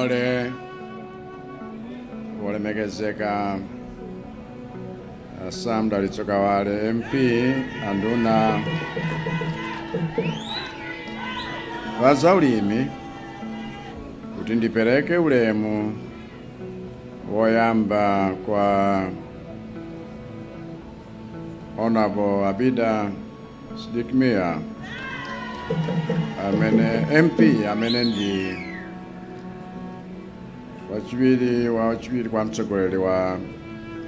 ngongole wolemekezeka Lazarus Chakwer MP anduna wazaulimi kuti ndipereke ulemu woyamba kwa Honorable Abida Sidikmia amene MP amene ndi wachiwiri kwa mtsogoleri wa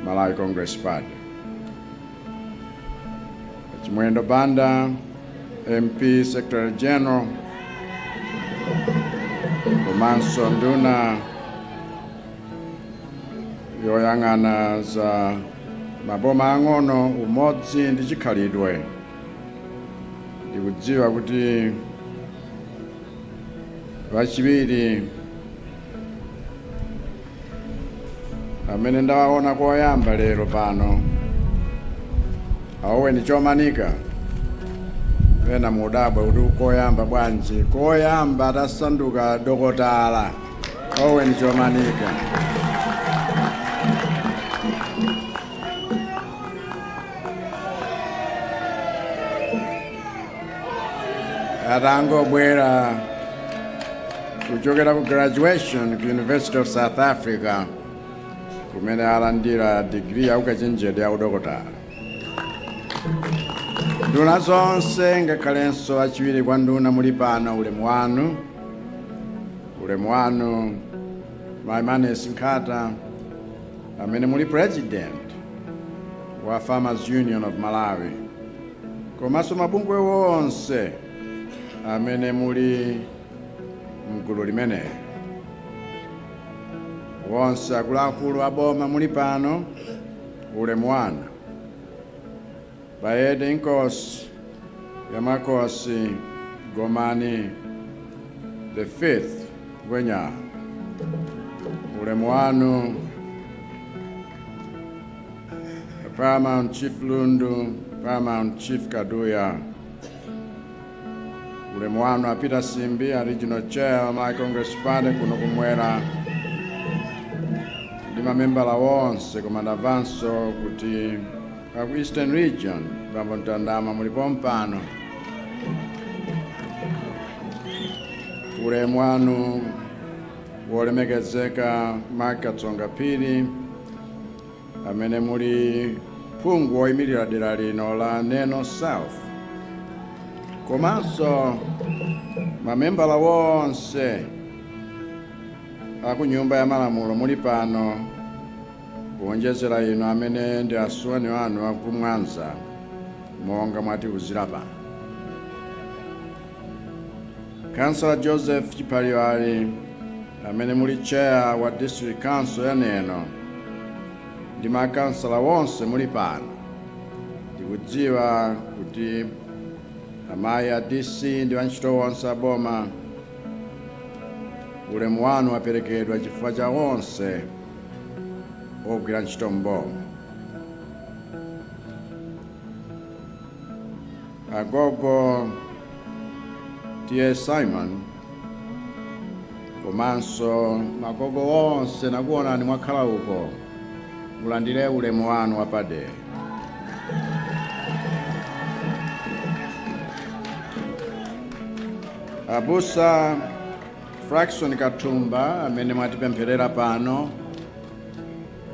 Malawi Congress Party. Chimwendo Banda MP Secretary General komanso nduna yoyang'ana za maboma ang'ono, umodzi ndi chikhalidwe. Ndikudziwa kuti wachiwiri amene ndawaona koyamba lero pano awowe ndi chomanika ena mudabwa kuti koyamba bwanji koyamba atasanduka dokotala awowe ndi chomanika. Atangobwera kuchokera ku graduation ku University of South Africa kumene alandira degree ya ukachenjede ya udokotala. Nduna zonse ngakhalenso achiwiri kwa nduna muli pano, ulemu wanu Maimanes Nkhata amene muli president wa Farmers Union of Malawi, komanso mabungwe wonse amene muli mgulu limene, wonse akuluakulu aboma muli pano, ulemu wanu Bayede Inkosi Yamakosi Gomani the 5th Gwenya, ulemu wanu Paramount Chief Lundu, Paramount Chief Kaduya, ulemu wanu Peter Simbi, Regional Chair wa Malawi Congress Party kuno kumwera, ndi mamembala wonse komanda avanso kuti ku Eastern Region pambo mtandama mulipo mpano. Ulemu wanu wolemekezeka Makatsonga Phiri amene muli phungu woyimirira dera lino la Neno South, komanso mamembala wonse aku nyumba ya malamulo muli pano, kuonjezera ino amene ndi asuwani wanu akumwanza monga mwatiuzira pano. Councilor Joseph Chipaliwali amene muli chair wa District Council ya Neno ndi makansala wonse muli pano. Ndikudziwa kuti amayi a DC ndi wantchito wonse aboma, ulemu wanu waperekedwa chifukwa cha wonse ogwira ntchito mboma. Agogo T.S. Simon komanso magogo wonse nakuonani mwakhala uko, mulandire ulemu wanu wapadera. Abusa Fraxon Katumba amene mwatipempherera pano,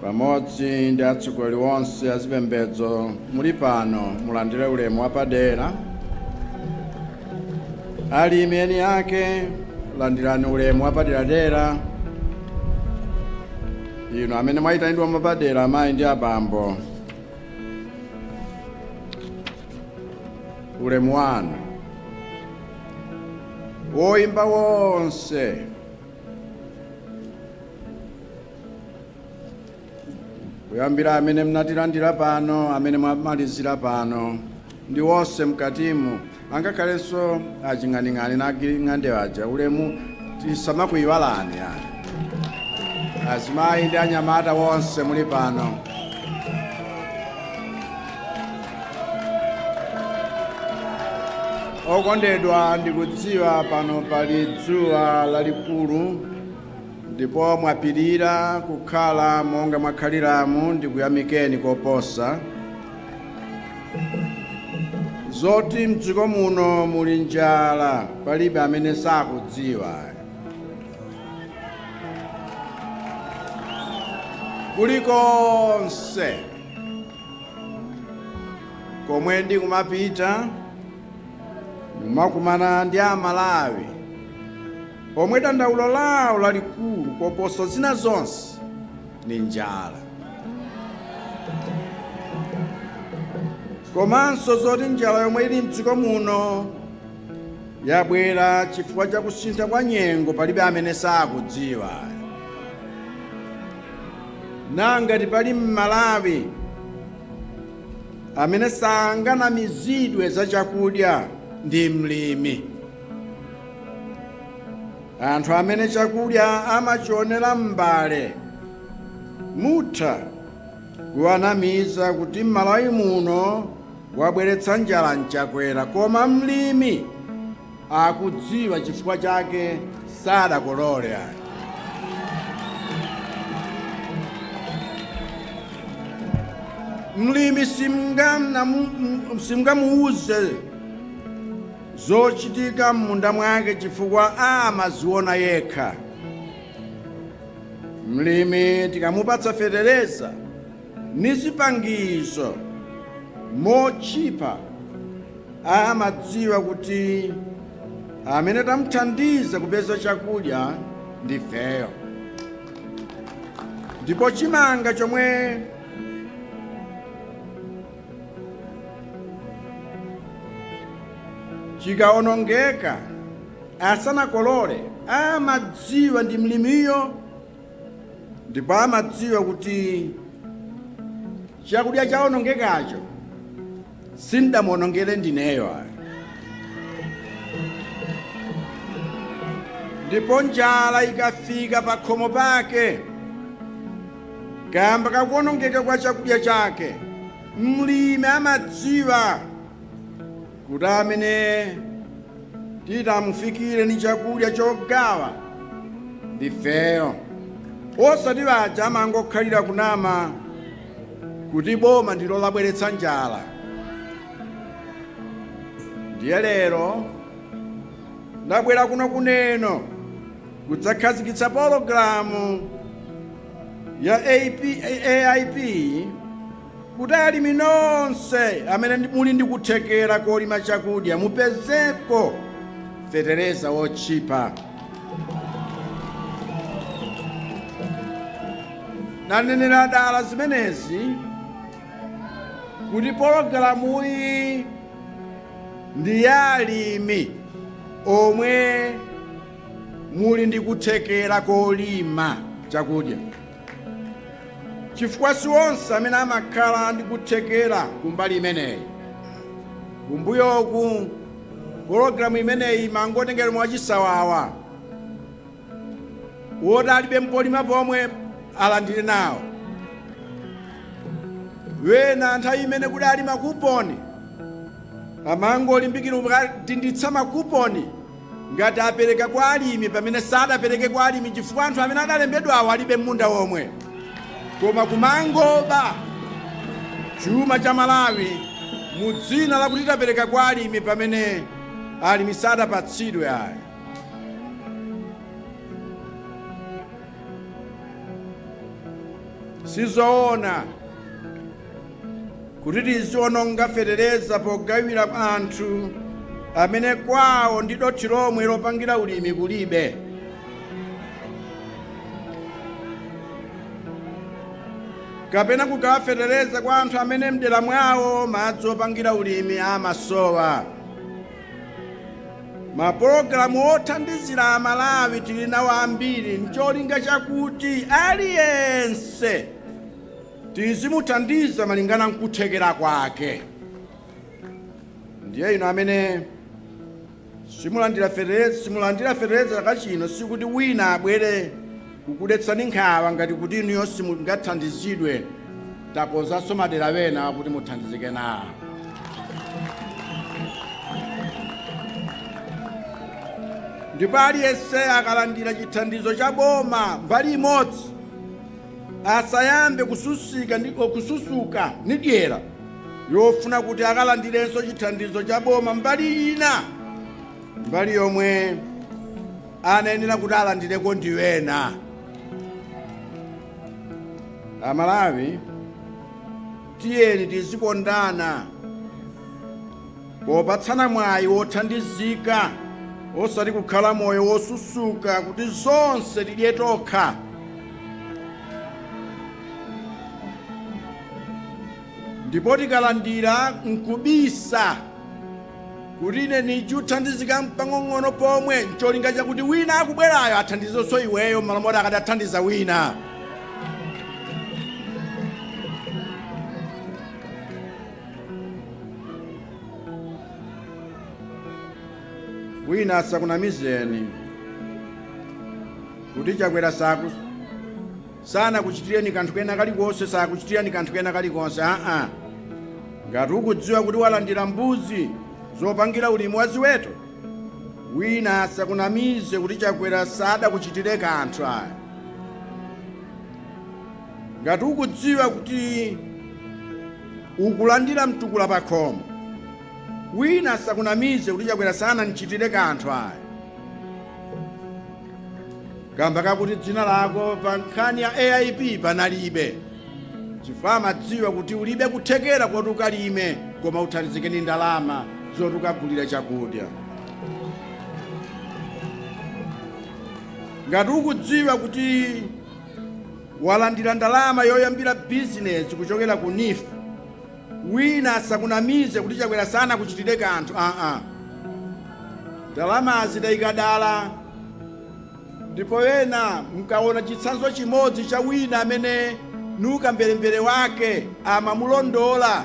pamodzi ndi atsogoleri wonse azipembedzo muli pano, mulandire ulemu wapadera. Alimi eni ake landirani ulemu wapaderadera. Ino amene mwayitanidwa mwapadera, amayi ndi abambo, ulemu wanu. Woyimba wonse kuyambira amene mnatilandira pano, amene mwamalizira pano, ndi wonse mkatimu, angakhalenso aching'aning'ani naging'ande waja, ulemu tisamakuyiwalani yani. Azimayi ndi anyamata wonse muli pano, okondedwa, ndikudziwa pano pali dzuwa lalikulu ndipo mwapirira kukhala monga mwakhaliramu, ndikuyamikeni koposa. Zoti m'dziko muno muli njala, palibe amene sakudziwa. Kulikonse komwe ndikumapita ndimakumana ndi Amalawi omwe dandaulo lawo lalikulu koposa zina zonse ni njala. Komanso zoti njala yomwe ili m'dziko muno yabwera chifukwa cha kusintha kwa nyengo, palibe amene sakudziwa. Nangati pali m'Malawi amene sanganamizidwe za chakudya ndi mlimi, anthu amene chakudya amachionera m'mbale, mutha kuwanamiza kuti m'Malawi muno wabweretsa njala nchakwera, koma mlimi akudziwa chifukwa chake sadakolole. Mlimi simngamuuze zochitika m'munda mwake chifukwa amaziona yekha. Mlimi tikamupatsa fetereza ni zipangizo mochipa, amadziwa kuti amene tamuthandiza kupeza chakudya ndifeyo. Ndipo chimanga chomwe chikaonongeka asanakolole, amadziwa ndi mlimiyo, ndipo amadziwa kuti chakudya chaonongekacho sindamuonongere ndineyo. Ndipo njala ikafika pa khomo pake kamba kakuonongeka kwa chakudya chake, mlimi amadziwa kuti amene titamufikire ni chakudya chogawa ndifeyo. Osati aja amangokhalira kunama kuti boma ndilo labweretsa njala. Ndiye lero ndabwera kuno ku Neno kudzakhazikitsa pologalamu ya AIP kuti alimi nonse amene muli ndi kuthekera kolima chakudya mupezeko fetereza wochipa. Nanenera dala zimenezi kuti pologalamu iyi ndi ya alimi omwe muli ndi kuthekera kolima chakudya, chifukwa si onse amene amakhala ndi kuthekera kumbali imeneyi. Kumbuyoku pologalamu imeneyi mangotengera mwachisawawa, woti alibe mpolima pomwe alandire nawo. Wena nthawi imene kuti ali makuponi amangolimbikira kutinditsa makuponi ngati apereka kwa alimi pamene sadapereke kwa alimi, chifukwa anthu amene adalembedwawo alibe munda omwe, koma kumangoba chuma cha Malawi mudzina lakuti tapereka kwa alimi pamene alimi sadapatsidwe. Ayi, sizoona kuti tiziononga fetereza pogawira anthu amene kwawo ndi dothi lomwe lopangira ulimi kulibe. Kapena kugawa fetereza kwa anthu amene mdera mwawo madzi opangira ulimi amasowa. Mapologalamu othandizira Amalawi tili nawo ambiri, ncholinga chakuti aliyense tizimuthandiza malingana nkuthekera kwake. Ndiye ino amene simulandira fetereza kachino sikuti wina abwere kukudetsani nkhawa ngati kuti inu yonse mungathandizidwe, takozanso madera wena kuti muthandizike nawo. ndipo aliyense akalandira chithandizo cha boma mbali imodzi asayambe kususuka ndi dyera yofuna kuti akalandirenso chithandizo cha boma mbali ina, mbali yomwe anayenera kuti alandireko ndiwena. Amalawi, tiyeni tizikondana popatsana mwayi wothandizika, osati kukhala moyo wosusuka kuti zonse tidye tokha. Ndipo tikalandira nkubisa kuti ine nichuthandizika mpang'ong'ono pomwe, ncholinga chakuti wina akubwerayo athandizonso iweyo m'malo moti akadathandiza wina. Wina asakunamizeni kuti Chakwera sana kuchitireni kanthu kena kalikonse, sakuchitirani kanthu kena kalikonse. Ngati ukudziwa kuti walandira mbuzi zopangira ulimi wa ziweto, wina asakunamize kuti Chakwera sadakuchitire kanthu. Ngati ukudziwa kuti ukulandira mtukula pa khomo, wina asakunamize kuti Chakwera sananichitire kanthu. Kamba kakuti dzina lako pa nkhani ya AIP panalibe, chifukwa amadziwa kuti ulibe kuthekera kuti ukalime koma uthandizike ndi ndalama zoti ukagulire chakudya. Ngati ukudziwa kuti walandira ndalama yoyambira bizinesi kuchokera ku NIF, wina asakunamize kuti Chakwera sanakuchitire kanthu. Ndalamazi tayikadala, ndipo wena mkaona chitsanzo chimodzi cha wina amene nuka mbelembere wake amamulondola,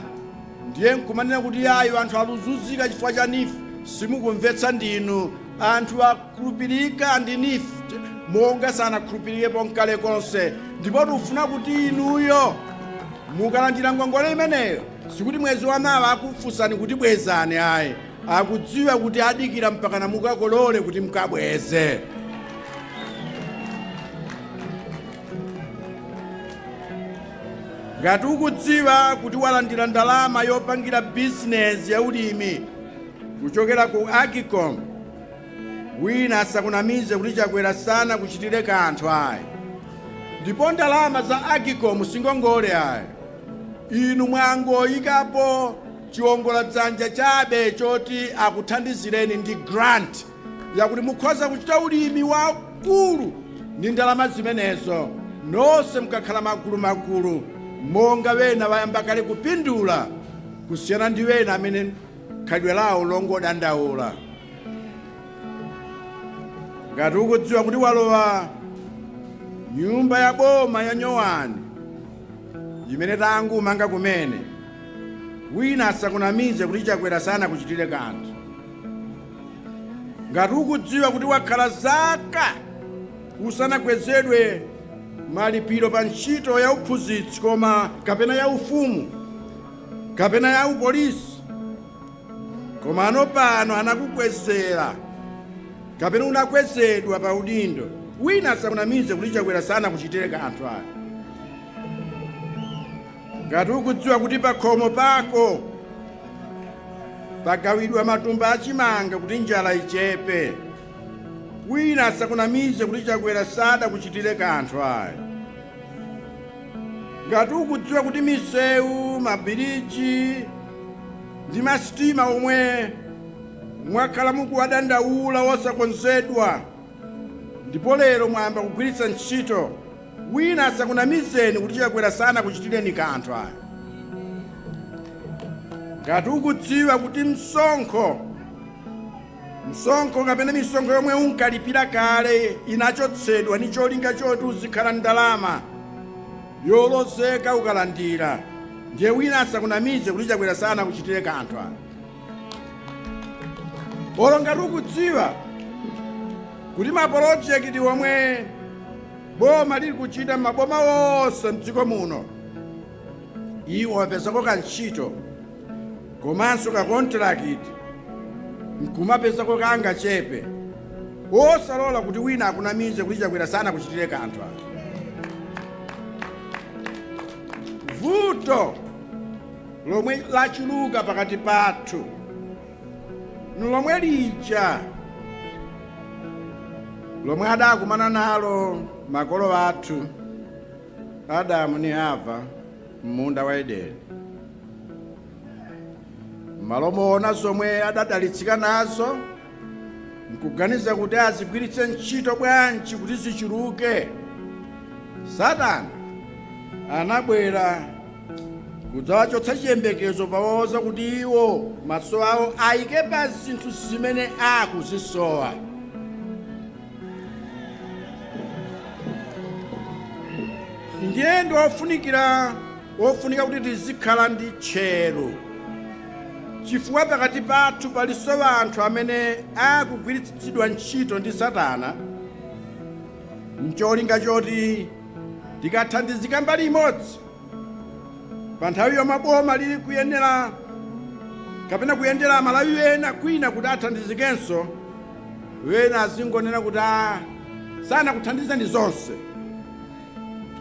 ndiye nkumanena kuti ayo anthu aluzuzika chifukwa cha NIF. Simukumvetsa ndinu, anthu akhulupirika ndi NIF monga sanakhulupirikepo nkale konse. Ndipo tikufuna kuti inuyo mukalandira ngongole imeneyo, sikuti mwezi wa mawa akufunsani kuti bwezani. Ayi, akudziwa kuti adikira mpaka namukakolole kuti mukabweze. Ngati ukudziwa kuti walandira ndalama yopangira bizinesi ya ulimi kuchokera ku Agicom, wina asakunamize kuti Chakwera sanakuchitire kanthu. Ndipo ndalama za Agicom singongole. Inu mwangoyikapo chiwongoladzanja chabe choti akuthandizireni ndi grant yakuti mukhoza kuchita ulimi wakulu ndi ndalama zimenezo, nonse mukakhala magulu monga wena wayamba kale kupindula, kusiyana ndi wena amene khalidwe lawo longodandaula. Ngati ukudziwa kuti walowa nyumba ya boma ya Nyowani imene tangu manga kumene, wina asakunamize kuti Chakwera sanakuchitire kanthu. Ngati ukudziwa kuti wakhala zaka usanakwezedwe malipiro pa ntchito ya uphunzitsi koma kapena ya ufumu kapena ya upolisi, koma anopano anakukwezera kapena unakwezedwa pa udindo, wina asakunamize kuti Chakwera sanakuchitire kanthu. Ngati ukudziwa kuti pa khomo pako pagawidwa matumba achimanga kuti njala ichepe, wina asakunamize kuti Chakwera sadakuchitire kanthu. Ngati ukudziwa kuti misewu, mabiriji ndi masitima omwe mwakhala mukuwadandaula wosakonzedwa, ndipo lero mwayamba kugwiritsa ntchito, wina asakunamizeni kuti Chakwera sanakuchitireni kanthu. Ngati ukudziwa kuti msonkho kapena misonkho yomwe unkalipira kale inachotsedwa ndi cholinga choti uzikhala ndalama yolozeka ukalandira, ndiye wina asakunamize kuti Chakwera sanakuchitire kanthu. Olo ngati ukudziwa kuti mapolojekiti omwe boma lili kuchita maboma wonse mdziko muno, iwo wapezako kantchito komanso kakontrakiti nkumapezako kangachepe, osalola kuti wina akunamize kuti Chakwera sana kuchitire kanthu ake. Vuto lomwe lachuluka pakati pathu lomwe lija lomwe adakumana nalo makolo athu Adamu ndi Eva m'munda wa Edeni. Malo moona zomwe adadalitsika nazo nkuganiza kuti azigwiritse ntchito bwanji kuti zichuluke, Satana anabwera kudzawachotsa chiyembekezo pawoza kuti iwo maso awo ayike pa zinthu zimene akuzisowa. Ndiye ndi wofunika kuti tizikhala ndi tchero, chifukwa pakati pathu palinso anthu amene akugwiritsidwa ntchito ndi Satana n'cholinga choti tikathandizika mbali imodzi pa nthawi yomwe boma lili kuyenera kapena kuyendera Malawi ena kwina kuti athandizikenso, wena azingonena kuti sana kuthandizani zonse,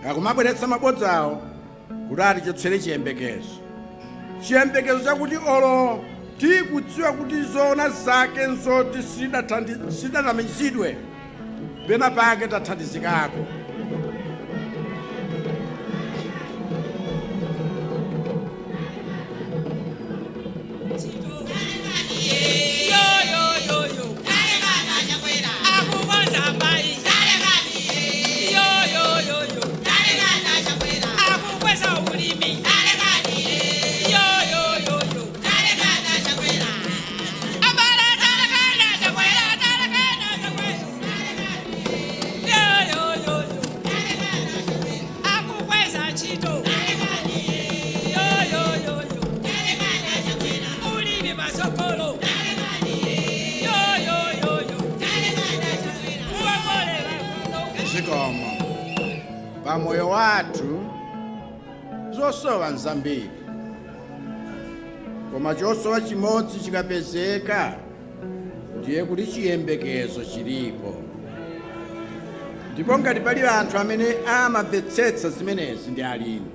akumabweretsa mabodza awo kuti atichotsere chiyembekezo chakuti olo tikudziwa kuti zoona zake nzoti sidatamizidwe pena pake tathandizikako. Pamoyo wathu zosowa nzambiri, koma chosowa chimodzi chikapezeka ndiye kuti chiyembekezo chilipo. Ndipo ngati pali anthu amene amamvetsetsa zimenezi ndi alimi,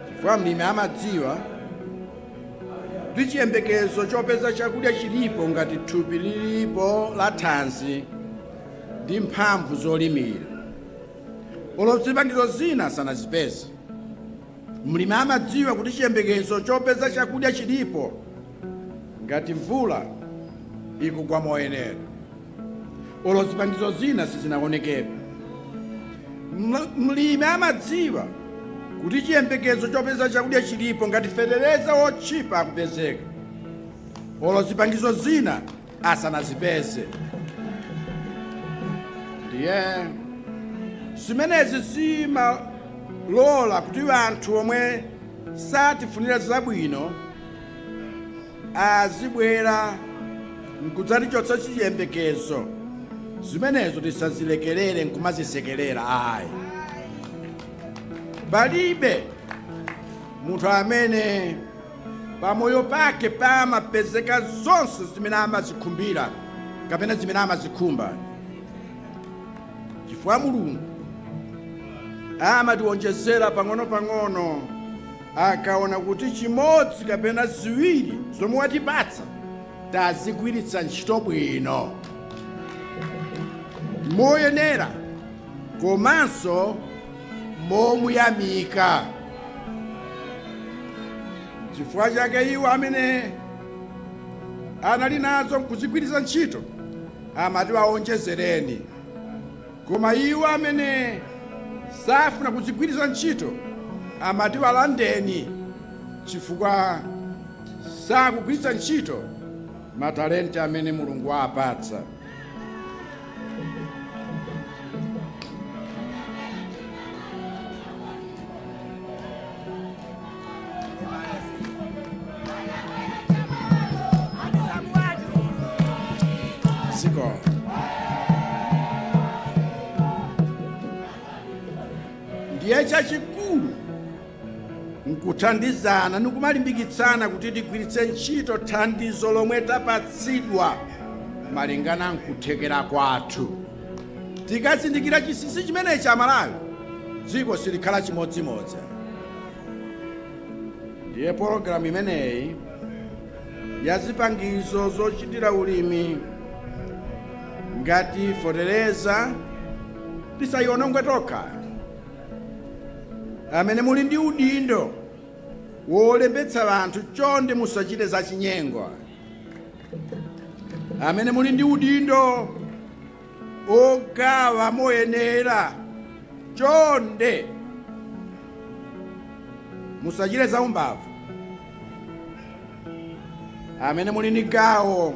chifukwa mlimi amadziwa kuti chiyembekezo chopeza chakudya chilipo ngati thupi lilipo la thanzi ndi mphamvu zolimira. Olo zipangizo zina sanazipeze, mlimi amadziwa kuti chiyembekezo chopeza chakudya chilipo ngati mvula ikugwa moyenera. Olo zipangizo zina sizinaonekepo, mlimi amadziwa kuti chiyembekezo chopeza chakudya chilipo ngati fetereza wotchipa akupezeka. Olo zipangizo zina asanazipeze. Ndiye zimenezi zimalola kuti anthu omwe satifunira zabwino azibwera nkudzatichotsa chiyembekezo. Zimenezo tisazilekerere nkumazisekerera ayi. Palibe munthu amene pamoyo pake pamapezeka zonse zimene amazikhumbira kapena zimene amazikhumba, chifukwa Mulungu amatiwonjezera pang'ono-pang'ono akaona kuti chimodzi kapena ziwiri zomwe watipatsa tazigwiritsa ntchito bwino moyenera komanso momuyamika. Chifukwa chake iwo amene anali nazo nkuzigwiritsa ntchito amati waonjezereni, koma iwo amene safuna kuzigwiritsa ntchito amati walandeni, chifukwa sakugwiritsa ntchito matalenti amene Mulungu apatsa. Ndiye chachikulu nkuthandizana nikumalimbikitsana kuti tigwiritse ntchito thandizo lomwe tapatsidwa malingana nkuthekera kwathu. Tikazindikira chinsinsi chimenechi Amalawi, dziko silikhala chimodzimodzi. Ndiye pologalamu imeneyi ya zipangizo zochitira ulimi ngati fetereza tisayionongwe tokha. Amene muli ndi udindo wolembetsa anthu chonde musachite zachinyengo. Amene muli ndi udindo ogawa moyenera chonde musachite zaumbavu. Amene muli ndi gawo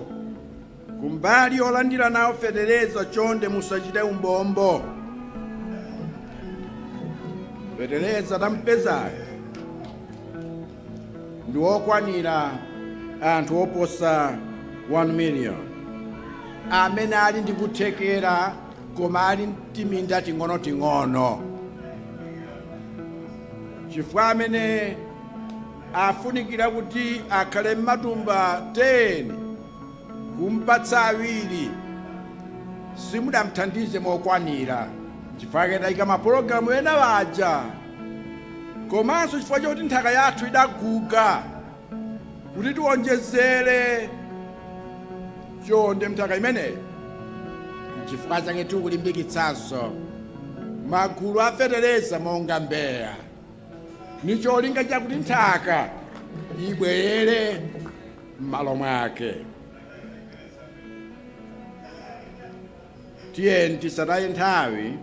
kumbali olandira nawo fetereza chonde musachite umbombo. Fetereza tampezayo ndi okwanira anthu oposa 1 million amene ali ndi kuthekera koma ali timinda ting'ono. Chifukwa amene afunikira kuti akhale m'matumba 10 kumpatsa awiri simudamthandize mokwanira. Chifukwa tayika mapulogalamu ena waja, komanso chifukwa choti nthaka yathu idaguga kuti tiwonjezere chonde mthaka imeneyi. Chifukwa chake tikulimbikitsanso magulu a fetereza monga Mbeya ni cholinga chakuti nthaka ibwerere m'malo mwake. Tiyeni tisataye nthawi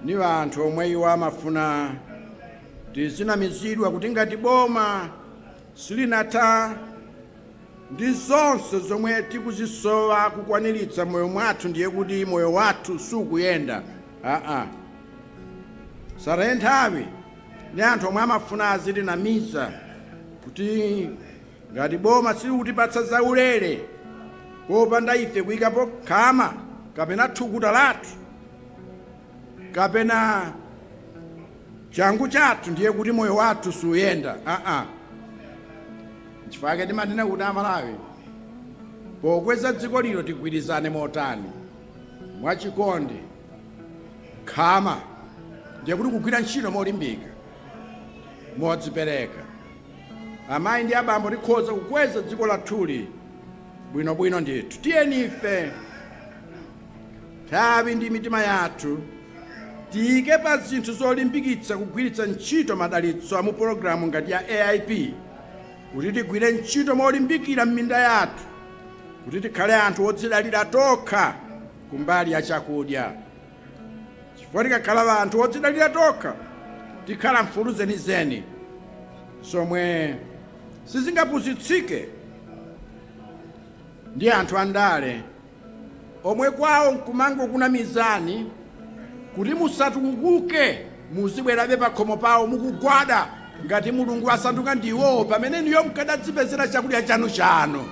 ni anthu omwe iwo amafuna tizinamizidwa kuti ngati boma silinatha ndi zonse zomwe tikuzisowa kukwaniritsa moyo mwathu, ndiye kuti moyo wathu sukuyenda. Sataye nthawi ni anthu omwe amafuna azitinamiza kuti ngati boma silikutipatsa zaulere popanda ife kuyikapo khama kapena thukuta lathu kapena changu chathu, ndiye kuti moyo wathu suyenda. Chifukwa chake timanena kuti Amalawi pokweza dziko lino tigwirizane motani mwachikondi, khama, ndiye kuti kugwira ntchito molimbika modzipereka. Amayi ndi abambo tikhoza kukweza dziko lathuli bwinobwino ndithu. Tiyeni ife nthawi ndi mitima yathu tiyike pa zinthu zolimbikitsa kugwiritsa ntchito madalitso a mu pologalamu ngati ya AIP, kuti tigwire ntchito molimbikira m'minda yathu, kuti tikhale anthu odzidalira tokha kumbali ya chakudya. Chifukwa tikakhala anthu odzidalira tokha tikhala mfulu zenizeni zomwe sizingapusitsike ndi anthu andale omwe kwawo nkumango kuna mizani kuti musatukuke muzibwerabe pa khomo pawo mukugwada ngati Mulungu asanduka ndiwo pamene niyo mukadadzipezera chakudya chanu.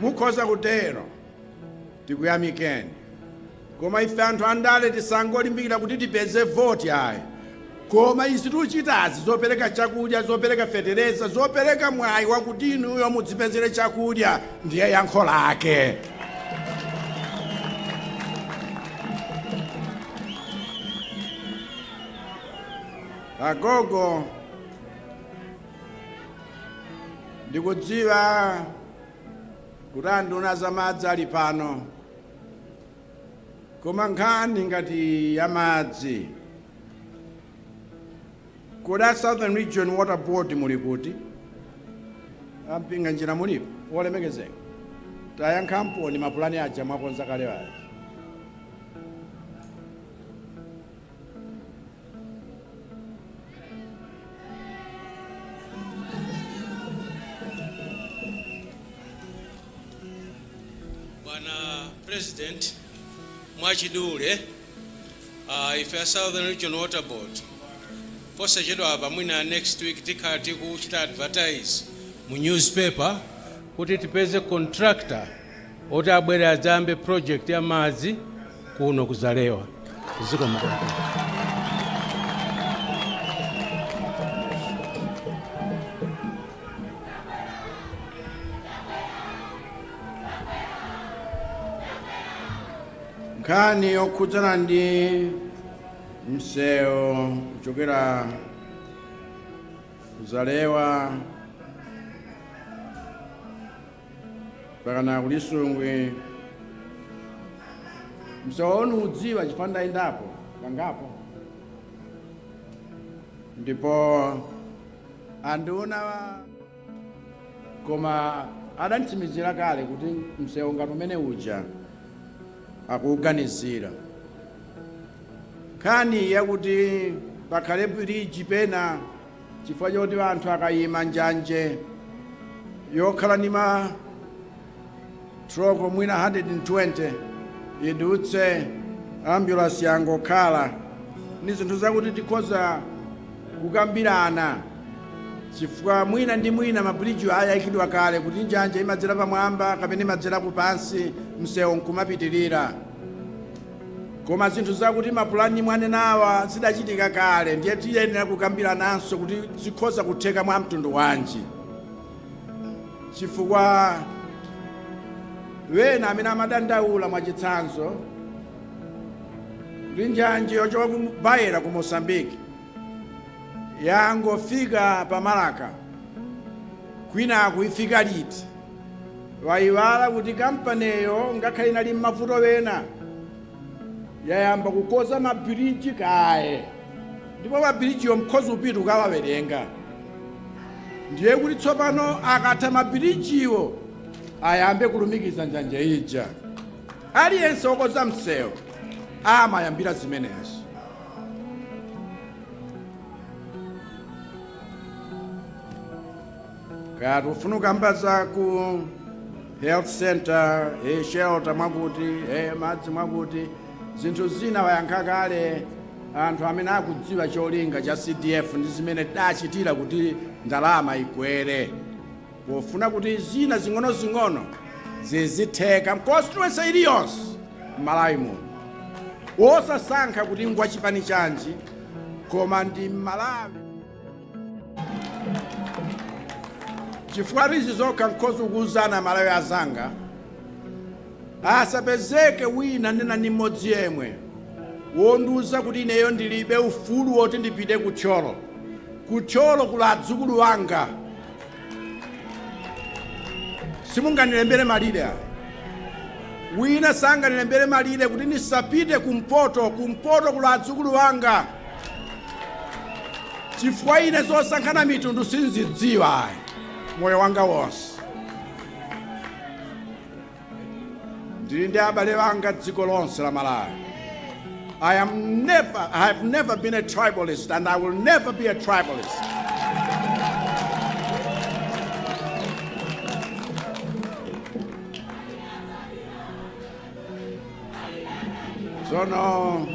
Mukhoza kutero tikuyamikeni, koma ife anthu andale tisangolimbikira kuti tipeze voti ayi, koma izi tichitazi zopereka chakudya, zopereka fetereza, zopereka mwayi wakuti inuyo mudzipezere chakudya ndiye yankho lake. Agogo ndikudziwa kuti anduna zamadzi ali pano, koma nkhani ngati ya madzi kodi Southern Region Water Board muli kuti? Ampinga njira mulipo wolemekezeka, tayankhapo ni mapulani aja mwakonza kale wale. Bwana President mwachidule ife Southern Region Water Board posachedwa apa mwina next week tikhala tikuchita advertise mu newspaper kuti tipeze contractor oti abwere adzambe project ya madzi kuno kuzalewa ziko mukoko. Nkhani yokhudzana ndi msewu kuchokera kuzalewa pakana kulisungwe msewu onu udziwa chifanda indapo kangapo ndipo anduna koma adanitsimizira kale kuti msewu ngati umene uja akuuganizira. Nkhani yakuti pakhale bridge pena chifukwa choti anthu akayima njanje yokhala ndi ma troko mwina 120 idutse ambulance yangokhala ni zinthu zakuti tikhoza kukambirana chifukwa mwina ndi mwina mabridge ayikidwa kale kuti njanje imadzera pamwamba kapena imadzera kupansi msewu nkumapitirira. Koma zinthu zakuti mapulani mwanenawa zidachitika kale ndiye tiyenera kukambirananso kuti zikhoza kutheka mwa mtundu wanji chifukwa wena amene amadandaula mwachitsanzo kuti njanje yochoka ku Beira ku Mozambique yangofika pa Malaka kwina akuifika liti wayiwala kuti kampaniyo ngakhale inali m'mavuto wena yayamba kukoza mabiriji kaye ndipo mabiriji yomkhoza upita ukawawerenga. Ndiye kuti tsopano akatha mabirijiwo ayambe kulumikiza njanje ija aliyense wokoza msewu amayambira zimenezi. Kati ufuna ukambaza ku health center shelter mwakuti madzi mwakuti zinthu zina wayankha kale anthu amene akudziwa cholinga cha CDF ndi zimene tidachitira kuti ndalama ikwere pofuna kuti zina zing'ono zizitheka mconstituency iliyonse m'Malawi muno wosasankha kuti ngwa chipani chanji koma ndi Malawi chifukwa rizi zokha nkhoza kuuzana Malawi azanga asapezeke wina nena ni mmodzi yemwe wonduza kuti ineyo ndilibe ufulu woti ndipite kutcholo kula adzukulu wanga simunganilembere malire wina sanganilembere malire kuti nisapite kumpoto kula adzukulu wanga chifukwa ine zosankhana mitundu sinzidziwa moyo wanga wonse. Ndili ndi abale wanga dziko lonse la Malawi. I have never been a tribalist and I will never be a tribalist. Sono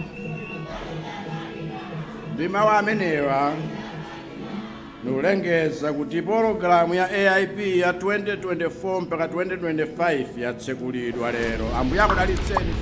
ndimawu amenewa nulengeza kuti pologalamu ya AIP ya 2024 mpaka 2025 yatsekulidwa lero. Ambuye akudalitseni.